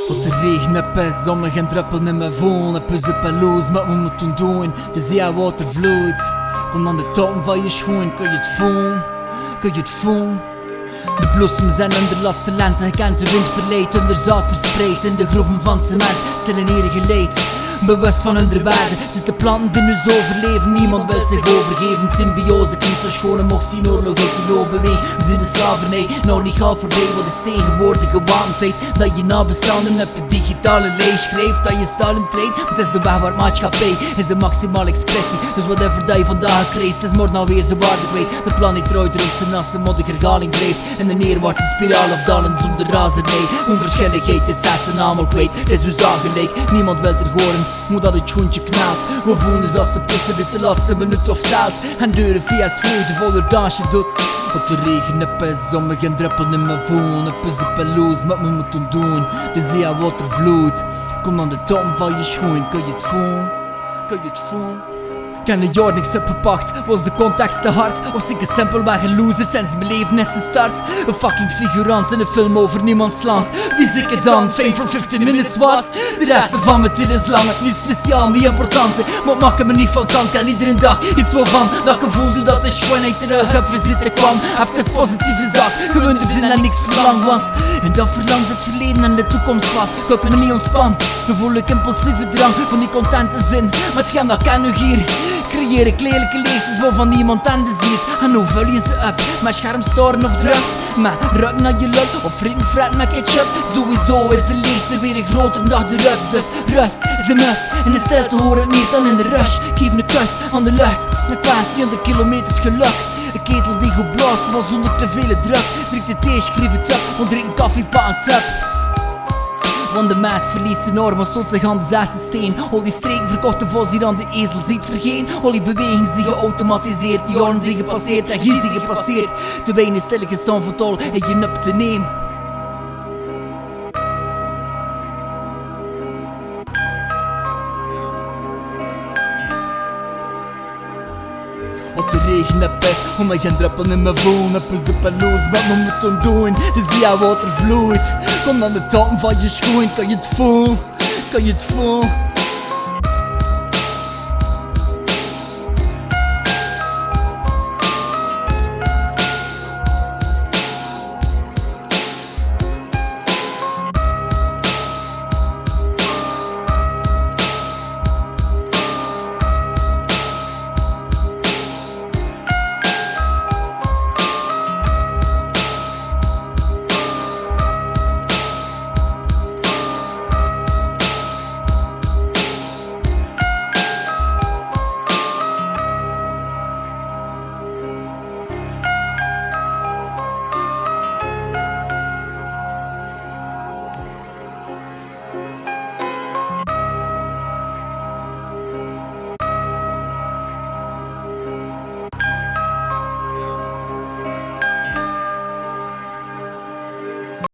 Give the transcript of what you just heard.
Och det regnar pest som en druppel när man vånar. Pussar på los med mot en doen. Det ser jag återflod. Kom aan de toppen van je schoen, kun je het voelen? Kun je het voelen? De bloesems zijn onder laatste lente, gekend de wind verleid, onder zout verspreid in de groeven van cement, stil en eer geleid. Bewust van hun waarde, zitten planten in hun overleven, niemand wil zich overgeven. Symbiose klinkt zo schoon en mocht zien oorlog en geloven mee. We zijn de slavernij, nou niet gauw voorbij, wat is tegenwoordig gewoon feit. Dat je nabestaanden op je digitale lijst schrijft, dat je staal in trein. Het is de weg waar maatschappij is een maximale expressie. Dus whatever dat je vandaag krijgt, is morgen alweer zijn waarde kwijt. De planeet draait rond zijn als een moddige herhaling blijft. En de neerwaartse spiraal afdalen zonder razernij. Onverschilligheid is zessen allemaal kwijt, is uw zaak gelijk. Niemand wil er horen hoe dat het schoentje knalt. We voelen als ze pusten dit de laatste minuut of taalt. En deuren via vreugde vol ordaasje doet. Op de regen is zommige geen druppel in mijn voelen. Pussen peloos wat we moeten doen. De zee en water vloeit. Kom aan de top van je schoen, kun je het voelen? Kun je het voelen? Kan een jaar niks heb gepakt, was de context te hard? Of zie ik simpelweg een loser sinds mijn leven is gestart? Een fucking figurant in een film over niemands land. Wie zie ik het dan? Fame for 15 minutes was. De rest van mijn tijd is lang, niet speciaal, niet important. Maar het maakt me niet van kant, kan iedere dag iets wel van. Dat gevoel doe dat de schoonheid terug op visite kwam. Even positieve zaak, gewoon er zin en niks verlang. Want en dat verlang zit verleden en de toekomst vast. Ik kan me niet ontspannen, dan voel ik impulsieve drang van die contente zin. Maar hetgeen dat kan nu hier creëer ik lelijke leegtes waarvan niemand anders ziet. En hoe vul je ze op? Met schermstoren of drugs? Met ruik naar je lul of vrienden fret met ketchup? Sowieso is de leegte weer een groter dag erop. Dus rust is een must. In de stilte hoor ik meer dan in de rush. Geef een kus aan de lucht. Met plaats 200 kilometers geluk. Een ketel die goed blaast, maar zonder te veel druk. Drink de thee, schrijf het op. Want drink een koffie, pak het op. Want de mens verliest enorm, maar stond zich aan de zesde steen. Al die streken verkochte vos hier aan de ezel ziet vergeen. Al die bewegingen zijn geautomatiseerd, die jaren zijn gepasseerd en hier zijn gepasseerd. Te weinig stilgestaan voor tol en je nup te nemen. Op de regen en pest, omdat geen druppel in mijn wonen. Pussen peloos wat we moeten doen. De zee en water vloeit. Kom aan de top van je schoen, kan je het voelen? Kan je het voelen?